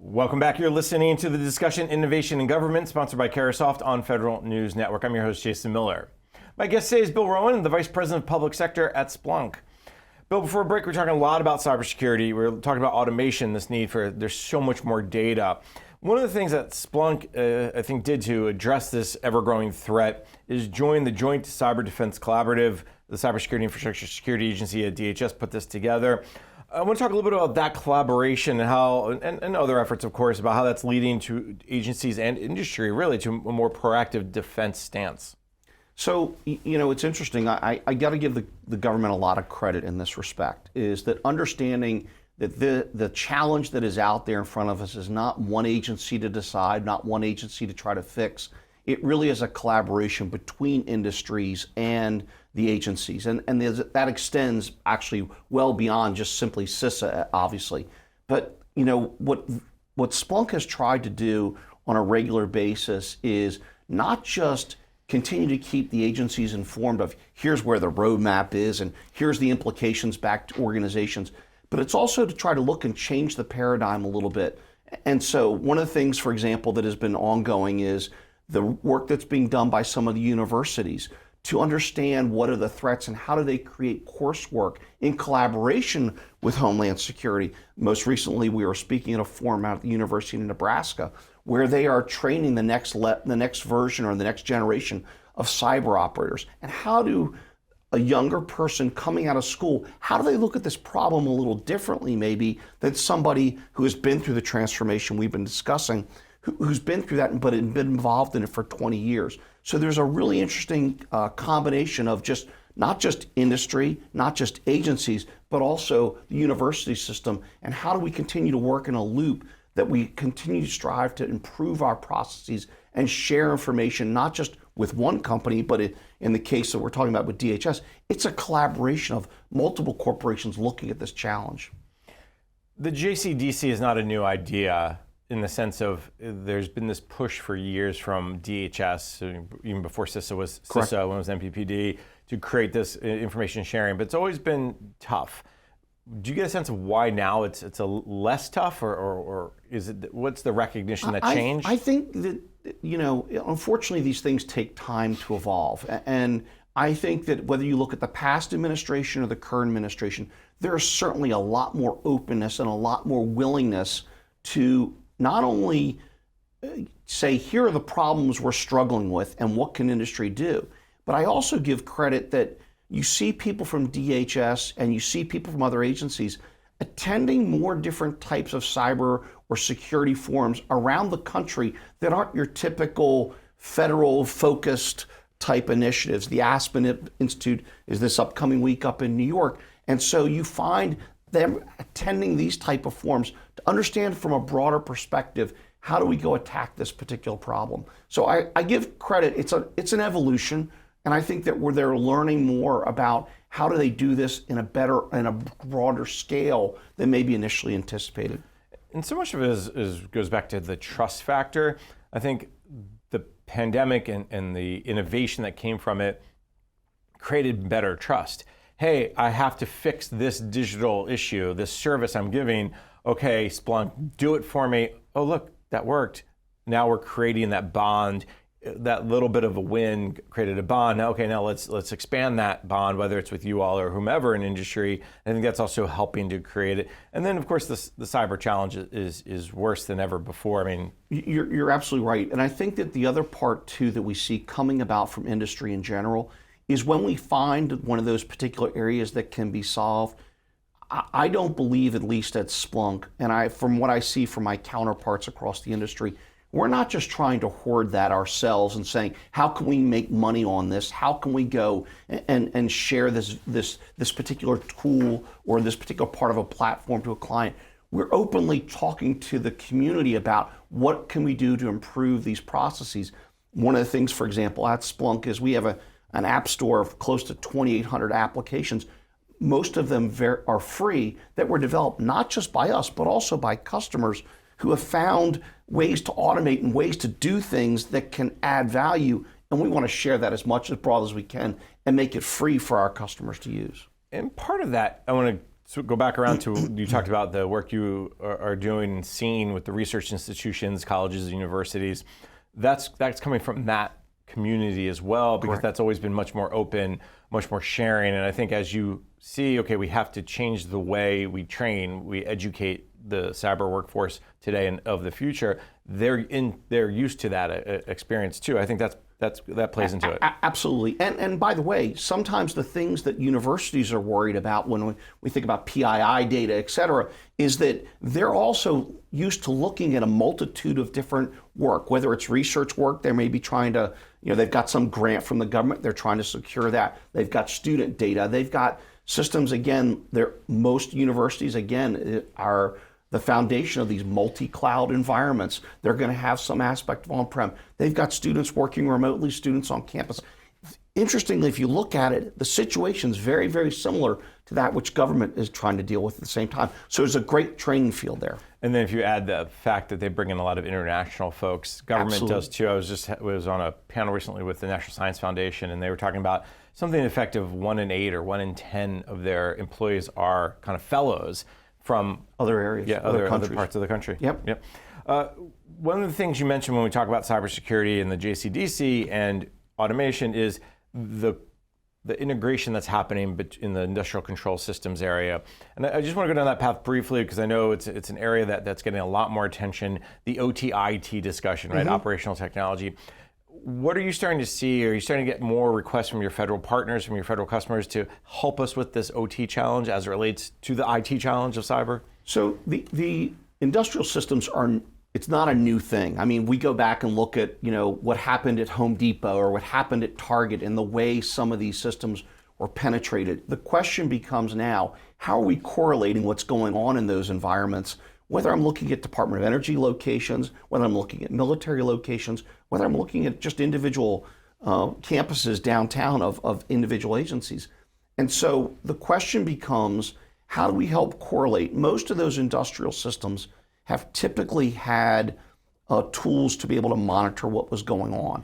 Welcome back. You're listening to the discussion Innovation in Government, sponsored by Carasoft on Federal News Network. I'm your host, Jason Miller. My guest today is Bill Rowan, the Vice President of Public Sector at Splunk. Bill, before break, we're talking a lot about cybersecurity. We're talking about automation, this need for, there's so much more data. One of the things that Splunk, I think, did to address this ever-growing threat is join the Joint Cyber Defense Collaborative. The Cybersecurity Infrastructure Security Agency at DHS put this together. I want to talk a little bit about that collaboration and how, and other efforts, of course, about how that's leading to agencies and industry, really, to a more proactive defense stance. So, you know, it's interesting. I got to give the government a lot of credit in this respect, is that understanding that the challenge that is out there in front of us is not one agency to decide, not one agency to try to fix. It really is a collaboration between industries and the agencies. And that extends actually well beyond just simply CISA, obviously. But, you know, what Splunk has tried to do on a regular basis is not just continue to keep the agencies informed of here's where the roadmap is and here's the implications back to organizations, but it's also to try to look and change the paradigm a little bit. And so one of the things, for example, that has been ongoing is the work that's being done by some of the universities to understand what are the threats and how do they create coursework in collaboration with Homeland Security. Most recently, we were speaking at a forum out at the University of Nebraska where they are training the next version or the next generation of cyber operators. And how do a younger person coming out of school, how do they look at this problem a little differently maybe than somebody who has been through the transformation we've been discussing, who's been through that but had been involved in it for 20 years. So there's a really interesting combination of not just industry, not just agencies, but also the university system, and how do we continue to work in a loop that we continue to strive to improve our processes and share information, not just with one company, but in the case that we're talking about with DHS, it's a collaboration of multiple corporations looking at this challenge. The JCDC is not a new idea in the sense of there's been this push for years from DHS, even before CISA was CISA, when it was MPPD, to create this information sharing, but it's always been tough. Do you get a sense of why now it's a less tough, or is it, what's the recognition that changed? I think that, you know, unfortunately these things take time to evolve. And I think that whether you look at the past administration or the current administration, there is certainly a lot more openness and a lot more willingness to not only say, here are the problems we're struggling with and what can industry do, but I also give credit that you see people from DHS and you see people from other agencies attending more different types of cyber or security forums around the country that aren't your typical federal focused type initiatives. The Aspen Institute is this upcoming week up in New York. And so you find them attending these type of forums to understand from a broader perspective, how do we go attack this particular problem? So I give credit, it's an evolution, and I think that they're learning more about how do they do this in a better and a broader scale than maybe initially anticipated. And so much of it goes back to the trust factor. I think the pandemic and the innovation that came from it created better trust. Hey, I have to fix this digital issue, this service I'm giving. Okay, Splunk, do it for me. Oh, look, that worked. Now we're creating that bond. That little bit of a win created a bond. Now, okay, now let's expand that bond, whether it's with you all or whomever in industry. I think that's also helping to create it. And then, of course, the cyber challenge is worse than ever before. I mean, you're absolutely right. And I think that the other part, too, that we see coming about from industry in general is when we find one of those particular areas that can be solved. I don't believe, at least at Splunk, and from what I see from my counterparts across the industry, we're not just trying to hoard that ourselves and saying, how can we make money on this? How can we go and share this particular tool or this particular part of a platform to a client? We're openly talking to the community about what can we do to improve these processes. One of the things, for example, at Splunk is we have an app store of close to 2,800 applications. Most of them are free that were developed not just by us, but also by customers who have found ways to automate and ways to do things that can add value. And we want to share that as much as broad as we can and make it free for our customers to use. And part of that, I want to So go back around to, you talked about the work you are doing and seeing with the research institutions, colleges, and universities. That's coming from that community as well, because Correct. that's always been much more open, much more sharing. And I think as you see, okay, we have to change the way we train, we educate the cyber workforce today and of the future, they're used to that experience too. I think that plays into it. Absolutely. And by the way, sometimes the things that universities are worried about when we think about PII data, et cetera, is that they're also used to looking at a multitude of different work, whether it's research work, they may be trying to, they've got some grant from the government, they're trying to secure that. They've got student data, they've got systems, again, most universities, again, are the foundation of these multi-cloud environments. They're going to have some aspect of on-prem. They've got students working remotely, students on campus. Interestingly, if you look at it, the situation is very, very similar to that which government is trying to deal with at the same time. So there's a great training field there. And then if you add the fact that they bring in a lot of international folks, government Absolutely. does too. I was on a panel recently with the National Science Foundation, and they were talking about something effective 1 in 8 or 1 in 10 of their employees are kind of fellows from other areas, other parts of the country. Yep. One of the things you mentioned when we talk about cybersecurity and the JCDC and automation is the integration that's happening in the industrial control systems area. And I just want to go down that path briefly, because I know it's an area that's getting a lot more attention, the OT-IT discussion, right? Operational technology. What are you starting to see? Are you starting to get more requests from your federal partners, from your federal customers to help us with this OT challenge as it relates to the IT challenge of cyber? So the industrial systems it's not a new thing. I mean, we go back and look at, what happened at Home Depot or what happened at Target and the way some of these systems were penetrated. The question becomes now, how are we correlating what's going on in those environments? Whether I'm looking at Department of Energy locations, whether I'm looking at military locations, whether I'm looking at just individual campuses downtown of individual agencies. And so the question becomes, how do we help correlate? Most of those industrial systems have typically had tools to be able to monitor what was going on.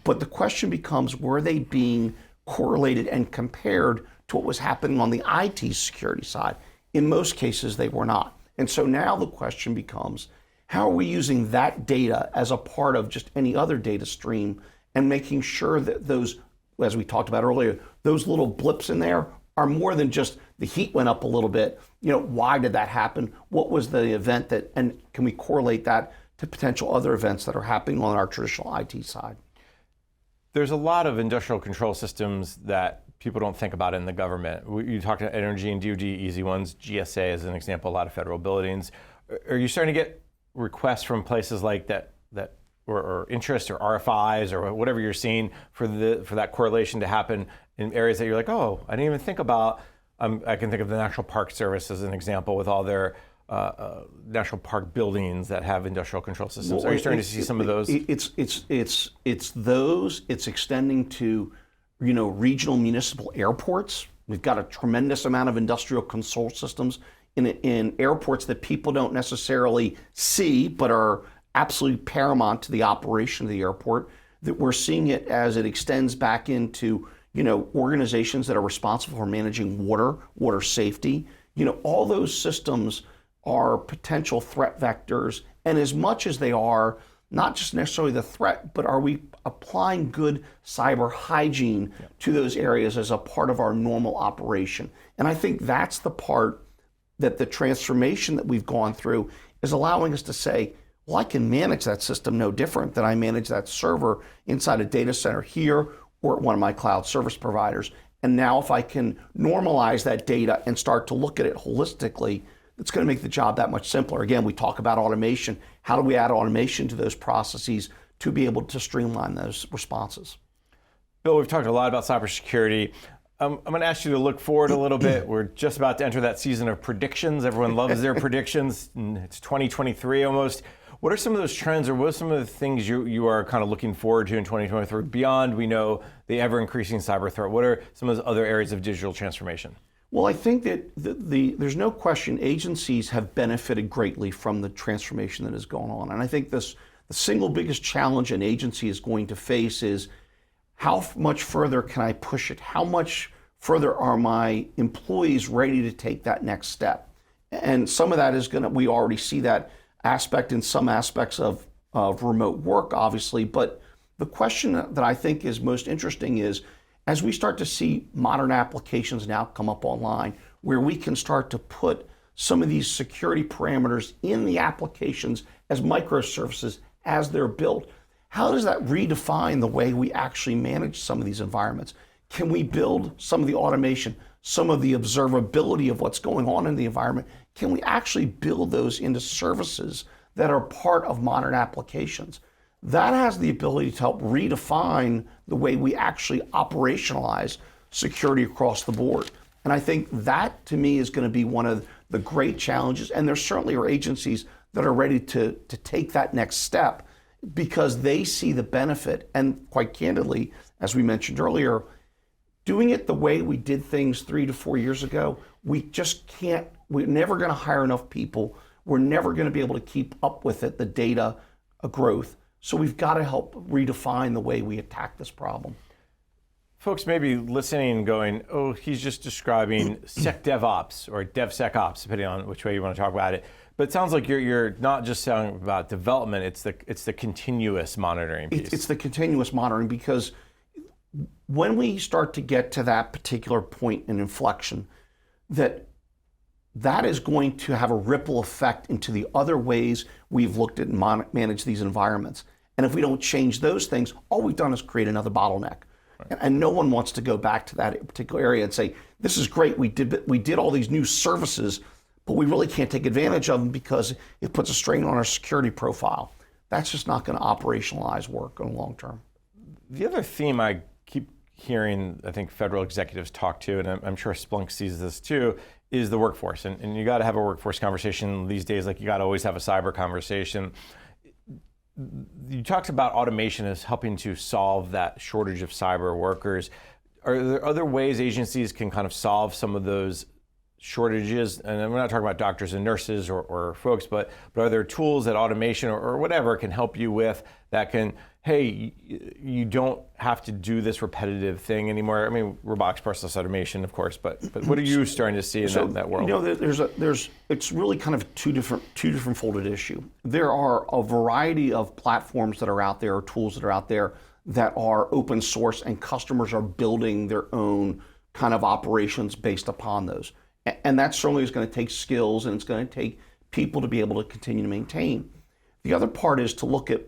But the question becomes, were they being correlated and compared to what was happening on the IT security side? In most cases, they were not. And so now the question becomes, how are we using that data as a part of just any other data stream and making sure that those, as we talked about earlier, those little blips in there are more than just the heat went up a little bit. Why did that happen? What was the event and can we correlate that to potential other events that are happening on our traditional IT side? There's a lot of industrial control systems that people don't think about in the government. You talked about energy and DoD, easy ones. GSA is an example, a lot of federal buildings. Are you starting to get requests from places like that or interest or RFIs or whatever you're seeing for that correlation to happen in areas that you're like, oh, I didn't even think about? I can think of the National Park Service as an example with all their national park buildings that have industrial control systems. Are you starting to see some of those? It's those. It's extending to regional municipal airports. We've got a tremendous amount of industrial control systems in airports that people don't necessarily see, but are absolutely paramount to the operation of the airport. That we're seeing it as it extends back into organizations that are responsible for managing water safety. All those systems are potential threat vectors, and as much as they are not just necessarily the threat, but are we applying good cyber hygiene to those areas as a part of our normal operation? And I think that's the part that the transformation that we've gone through is allowing us to say, well, I can manage that system no different than I manage that server inside a data center here or at one of my cloud service providers. And now if I can normalize that data and start to look at it holistically, it's going to make the job that much simpler. Again, we talk about automation. How do we add automation to those processes to be able to streamline those responses? Bill, we've talked a lot about cybersecurity. I'm going to ask you to look forward a little bit. We're just about to enter that season of predictions. Everyone loves their predictions. It's 2023 almost. What are some of those trends, or what are some of the things you are kind of looking forward to in 2023 beyond, we know, the ever-increasing cyber threat? What are some of those other areas of digital transformation? Well, I think that there's no question agencies have benefited greatly from the transformation that is going on. And I think the single biggest challenge an agency is going to face is how much further can I push it? How much Further, are my employees ready to take that next step? And some of that is we already see that aspect in some aspects of remote work, obviously. But the question that I think is most interesting is, as we start to see modern applications now come up online, where we can start to put some of these security parameters in the applications as microservices as they're built, how does that redefine the way we actually manage some of these environments? Can we build some of the automation, some of the observability of what's going on in the environment? Can we actually build those into services that are part of modern applications? That has the ability to help redefine the way we actually operationalize security across the board. And I think that, to me, is going to be one of the great challenges. And there certainly are agencies that are ready to take that next step because they see the benefit. And quite candidly, as we mentioned earlier, doing it the way we did things 3 to 4 years ago, we just can't, we're never going to hire enough people. We're never going to be able to keep up with it, the data growth. So we've got to help redefine the way we attack this problem. Folks may be listening and going, oh, he's just describing SecDevOps or DevSecOps, depending on which way you want to talk about it. But it sounds like you're not just talking about development, it's the continuous monitoring piece. It's the continuous monitoring, because when we start to get to that particular point in inflection, that is going to have a ripple effect into the other ways we've looked at and managed these environments. And if we don't change those things, all we've done is create another bottleneck. Right. And no one wants to go back to that particular area and say, this is great, we did all these new services, but we really can't take advantage of them because it puts a strain on our security profile. That's just not going to operationalize work in the long term. The other theme I keep hearing, I think federal executives talk to, and I'm sure Splunk sees this too, is the workforce. And you got to have a workforce conversation these days, like you got to always have a cyber conversation. You talked about automation as helping to solve that shortage of cyber workers. Are there other ways agencies can kind of solve some of those shortages? And we're not talking about doctors and nurses or folks, but are there tools that automation or whatever can help you with that can, hey, you don't have to do this repetitive thing anymore? I mean, robotics, process automation, of course, but what are you starting to see in that world? You know, it's really kind of two different folded issue. There are a variety of platforms that are out there, or tools that are out there that are open source, and customers are building their own kind of operations based upon those. And that certainly is going to take skills, and it's going to take people to be able to continue to maintain. The other part is to look at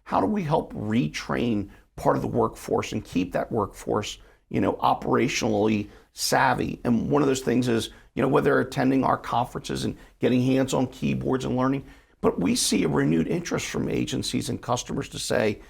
how do we help retrain part of the workforce and keep that workforce, operationally savvy. And one of those things is, whether attending our conferences and getting hands on keyboards and learning, but we see a renewed interest from agencies and customers to say,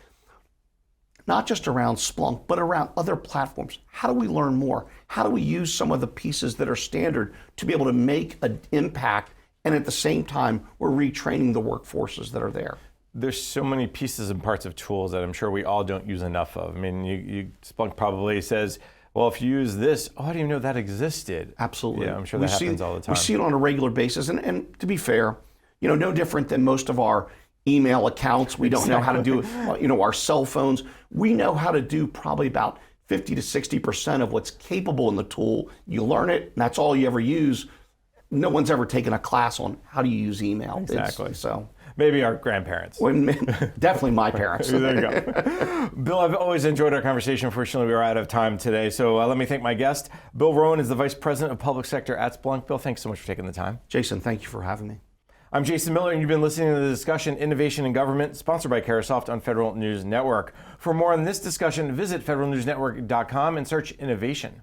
not just around Splunk, but around other platforms. How do we learn more? How do we use some of the pieces that are standard to be able to make an impact, and at the same time, we're retraining the workforces that are there? There's so many pieces and parts of tools that I'm sure we all don't use enough of. I mean, Splunk probably says, well, if you use this, I didn't even know that existed. Absolutely. Yeah, I'm sure that happens all the time. We see it on a regular basis. And to be fair, no different than most of our email accounts. We don't know how to do it. Our cell phones. We know how to do probably about 50 to 60% of what's capable in the tool. You learn it, and that's all you ever use. No one's ever taken a class on how do you use email. Exactly. So maybe our grandparents. Definitely my parents. There you go. Bill, I've always enjoyed our conversation. Unfortunately, we are out of time today. So let me thank my guest. Bill Rowan is the Vice President of Public Sector at Splunk. Bill, thanks so much for taking the time. Jason, thank you for having me. I'm Jason Miller, and you've been listening to the discussion Innovation in Government, sponsored by Carahsoft on Federal News Network. For more on this discussion, visit federalnewsnetwork.com and search innovation.